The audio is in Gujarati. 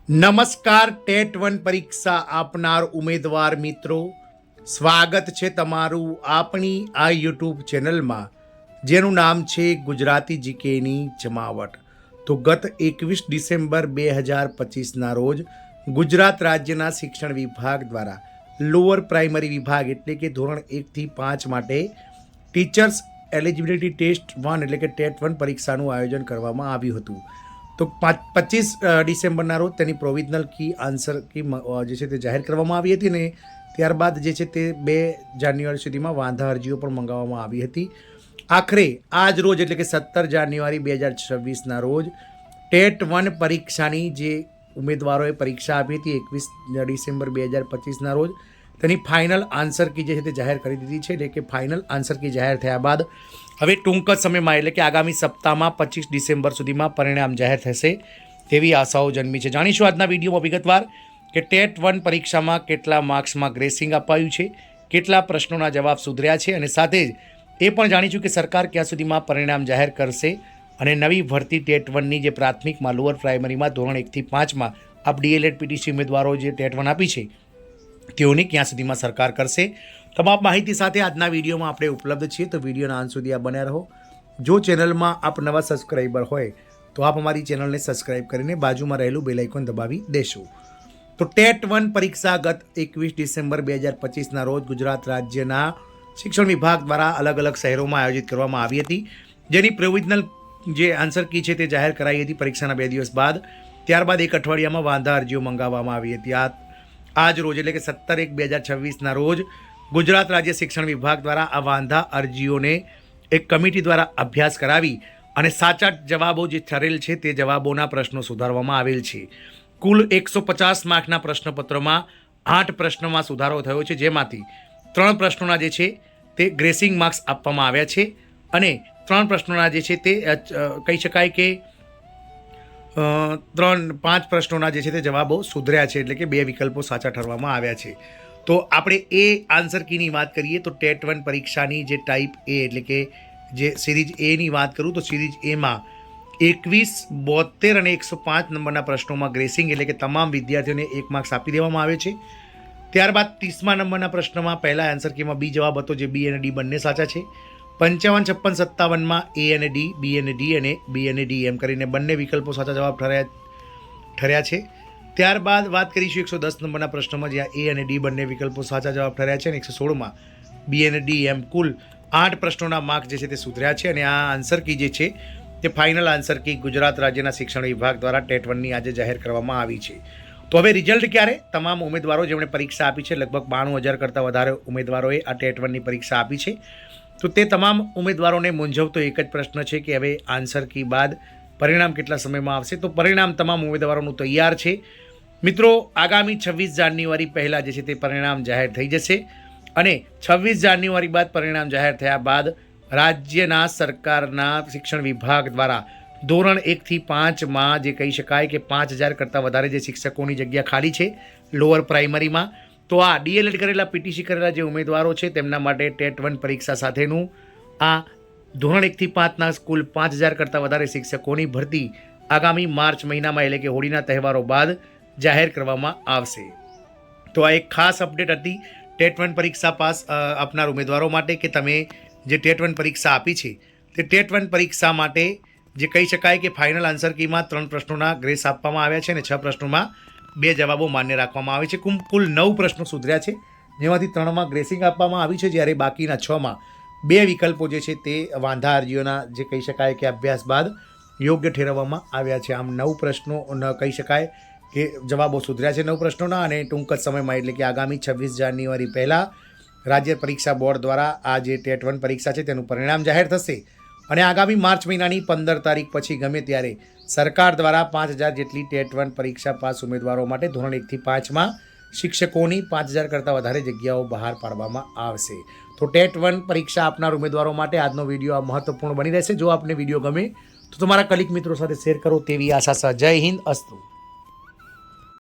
નમસ્કાર ટેટ 1 પરીક્ષા આપનાર ઉમેદવાર મિત્રો, સ્વાગત છે તમારું આપણી આ યુટ્યુબ ચેનલમાં જેનું નામ છે ગુજરાતી જીકેની જમાવટ। તો ગત 21 ડિસેમ્બર 2025ના રોજ ગુજરાત રાજ્યના શિક્ષણ વિભાગ દ્વારા લોઅર પ્રાઇમરી વિભાગ એટલે કે ધોરણ 1 થી 5 માટે ટીચર્સ એલિજિબિલિટી ટેસ્ટ 1 એટલે કે ટેટ 1 પરીક્ષાનું આયોજન કરવામાં આવ્યું હતું। તો 25 ડિસેમ્બરના રોજ તેની પ્રોવિઝનલ કી આન્સર કી જે છે તે જાહેર કરવામાં આવી હતી ને ત્યારબાદ જે છે તે 2 જાન્યુઆરી સુધીમાં વાંધા અરજીઓ પણ મંગાવવામાં આવી હતી। આખરે આજ રોજ એટલે કે 17 જાન્યુઆરી 2026ના રોજ ટેટ 1 પરીક્ષાની જે ઉમેદવારોએ પરીક્ષા આપી હતી 21 ડિસેમ્બર 2025ના રોજ તેની ફાઇનલ આન્સર કી જે છે તે જાહેર કરી દીધી છે। એટલે કે ફાઇનલ આન્સર કી જાહેર થયા બાદ હવે ટૂંક જ સમયમાં એટલે કે આગામી સપ્તાહમાં 25 ડિસેમ્બર સુધીમાં પરિણામ જાહેર થશે તેવી આશાઓ જન્મી છે। જાણીશું આજના વિડીયોમાં વિગતવાર કે ટેટ 1 પરીક્ષામાં કેટલા માર્ક્સમાં ગ્રેસિંગ અપાયું છે, કેટલા પ્રશ્નોના જવાબ સુધર્યા છે અને સાથે જ એ પણ જાણીશું કે સરકાર ક્યાં સુધીમાં પરિણામ જાહેર કરશે અને નવી ભરતી ટેટ 1ની જે પ્રાથમિકમાં લોઅર પ્રાઇમરીમાં ધોરણ 1 થી 5માં આપ ડીએલએડ પીટીસી ઉમેદવારો જે ટેટ 1 આપી છે તેઓની ક્યાં સુધીમાં સરકાર કરશે। તમામ માહિતી સાથે આજના વિડીયોમાં આપણે ઉપલબ્ધ છીએ, તો વિડીયોના અંત સુધી આપ બન્યા રહો। જો ચેનલમાં આપ નવા સબસ્ક્રાઈબર હોય તો આપ અમારી ચેનલને સબસ્ક્રાઈબ કરીને બાજુમાં રહેલું બેલ આઇકોન દબાવી દેશો। તો ટેટ 1 પરીક્ષા ગત 21 ડિસેમ્બર 2025ના રોજ ગુજરાત રાજ્યના શિક્ષણ વિભાગ દ્વારા અલગ અલગ શહેરોમાં આયોજિત કરવામાં આવી હતી, જેની પ્રોવિઝનલ જે આન્સર કી છે તે જાહેર કરાઈ હતી પરીક્ષાના 2 દિવસ બાદ। ત્યારબાદ એક અઠવાડિયામાં વાંધા અરજીઓ મંગાવવામાં આવી હતી। આજ રોજ એટલે કે 17/1/2026ના રોજ ગુજરાત રાજ્ય શિક્ષણ વિભાગ દ્વારા આ વાંધા અરજીઓને એક કમિટી દ્વારા અભ્યાસ કરાવી અને સાચા જવાબો જે ઠરેલ છે તે જવાબોના પ્રશ્નો સુધારવામાં આવેલ છે। કુલ 150 માર્કના પ્રશ્નપત્રોમાં 8 પ્રશ્નોમાં સુધારો થયો છે, જેમાંથી 3 પ્રશ્નોના જે છે તે ગ્રેસિંગ માર્ક્સ આપવામાં આવ્યા છે અને 3 પ્રશ્નોના જે છે તે કહી શકાય કે 5 પ્રશ્નોના જે છે તે જવાબો સુધર્યા છે, એટલે કે 2 વિકલ્પો સાચા ઠરવામાં આવ્યા છે। તો આપણે એ આન્સર કીની વાત કરીએ તો ટેટ 1 પરીક્ષાની જે ટાઈપ એ એટલે કે જે સિરીઝ એની વાત કરું તો સિરીઝ એમાં 21, 72 અને 105 નંબરના પ્રશ્નોમાં ગ્રેસિંગ એટલે કે તમામ વિદ્યાર્થીઓને 1 માર્ક્સ આપી દેવામાં આવે છે। ત્યારબાદ 30મા નંબરના પ્રશ્નમાં પહેલા આન્સર કીમાં બી જવાબ હતો, જે બી અને ડી બંને સાચા છે। 55, 56, 57માં એ અને ડી, બી અને ડી અને બી અને ડી એમ કરીને બંને વિકલ્પો સાચા જવાબ ઠર્યા છે। ત્યારબાદ વાત કરીશું 110 નંબરના પ્રશ્નમાં, જ્યાં એ અને ડી બંને વિકલ્પો સાચા જવાબ ઠર્યા છે અને 116માં બી અને ડી એમ કુલ 8 પ્રશ્નોના માર્ક જે છે તે સુધર્યા છે। અને આ આન્સર કી જે છે તે ફાઇનલ આન્સર કી ગુજરાત રાજ્યના શિક્ષણ વિભાગ દ્વારા ટેટ 1ની આજે જાહેર કરવામાં આવી છે। તો હવે રિઝલ્ટ ક્યારે? તમામ ઉમેદવારો જેમણે પરીક્ષા આપી છે, લગભગ 92,000 કરતાં વધારે ઉમેદવારોએ આ ટેટ 1ની પરીક્ષા આપી છે। તો તે તમામ ઉમેદવારોને મૂંઝવતો એક જ પ્રશ્ન છે કે હવે આન્સર કી બાદ પરિણામ કેટલા સમયમાં આવશે? તો પરિણામ તમામ ઉમેદવારોનું તૈયાર છે મિત્રો। આગામી 26 જાન્યુઆરી પહેલાં જે છે તે પરિણામ જાહેર થઈ જશે અને 26 જાન્યુઆરી બાદ પરિણામ જાહેર થયા બાદ રાજ્યના સરકારના શિક્ષણ વિભાગ દ્વારા ધોરણ 1 થી 5માં જે કહી શકાય કે 5,000 કરતાં વધારે જે શિક્ષકોની જગ્યા ખાલી છે લોઅર પ્રાઇમરીમાં, તો આ ડીએલએડ કરેલા પીટીસી કરેલા જે ઉમેદવારો છે તેમના માટે ટેટ 1 પરીક્ષા સાથેનું આ ધોરણ 1 થી 5ના કુલ 5,000 કરતાં વધારે શિક્ષકોની ભરતી આગામી માર્ચ મહિનામાં એટલે કે હોળીના તહેવારો બાદ જાહેર કરવામાં આવશે। તો આ એક ખાસ અપડેટ હતી ટેટ 1 પરીક્ષા પાસ આપનાર ઉમેદવારો માટે કે તમે જે ટેટ 1 પરીક્ષા આપી છે તે ટેટ 1 પરીક્ષા માટે જે કહી શકાય કે ફાઇનલ આન્સર કીમાં 3 પ્રશ્નોના ગ્રેસ આપવામાં આવ્યા છે અને 6 પ્રશ્નોમાં 2 જવાબો માન્ય રાખવામાં આવે છે। કુલ 9 પ્રશ્નો સુધર્યા છે, જેમાંથી 3માં ગ્રેસિંગ આપવામાં આવી છે, જ્યારે બાકીના 6માં 2 વિકલ્પો જે છે તે વાંધા અરજીઓના જે કહી શકાય કે અભ્યાસ બાદ યોગ્ય ઠેરવવામાં આવ્યા છે। આમ 9 પ્રશ્નો કહી શકાય કે જવાબો સુધર્યા છે 9 પ્રશ્નોના અને ટૂંક જ સમયમાં એટલે કે આગામી 26 જાન્યુઆરી પહેલાં રાજ્ય પરીક્ષા બોર્ડ દ્વારા આ જે ટેટ 1 પરીક્ષા છે તેનું પરિણામ જાહેર થશે અને આગામી માર્ચ મહિનાની 15 તારીખ પછી ગમે ત્યારે સરકાર દ્વારા 5,000 જેટલી ટેટ 1 પરીક્ષા પાસ ઉમેદવારો માટે ધોરણ 1 થી 5માં શિક્ષકોની 5,000 કરતાં વધારે જગ્યાઓ બહાર પાડવામાં આવશે। તો ટેટ 1 પરીક્ષા આપનાર ઉમેદવારો માટે આજનો વિડીયો આ મહત્વપૂર્ણ બની રહેશે। જો આપને વિડીયો ગમે તો તમારા કલીગ મિત્રો સાથે શેર કરો તેવી આશા છે। જય હિન્દ, અસ્તુ।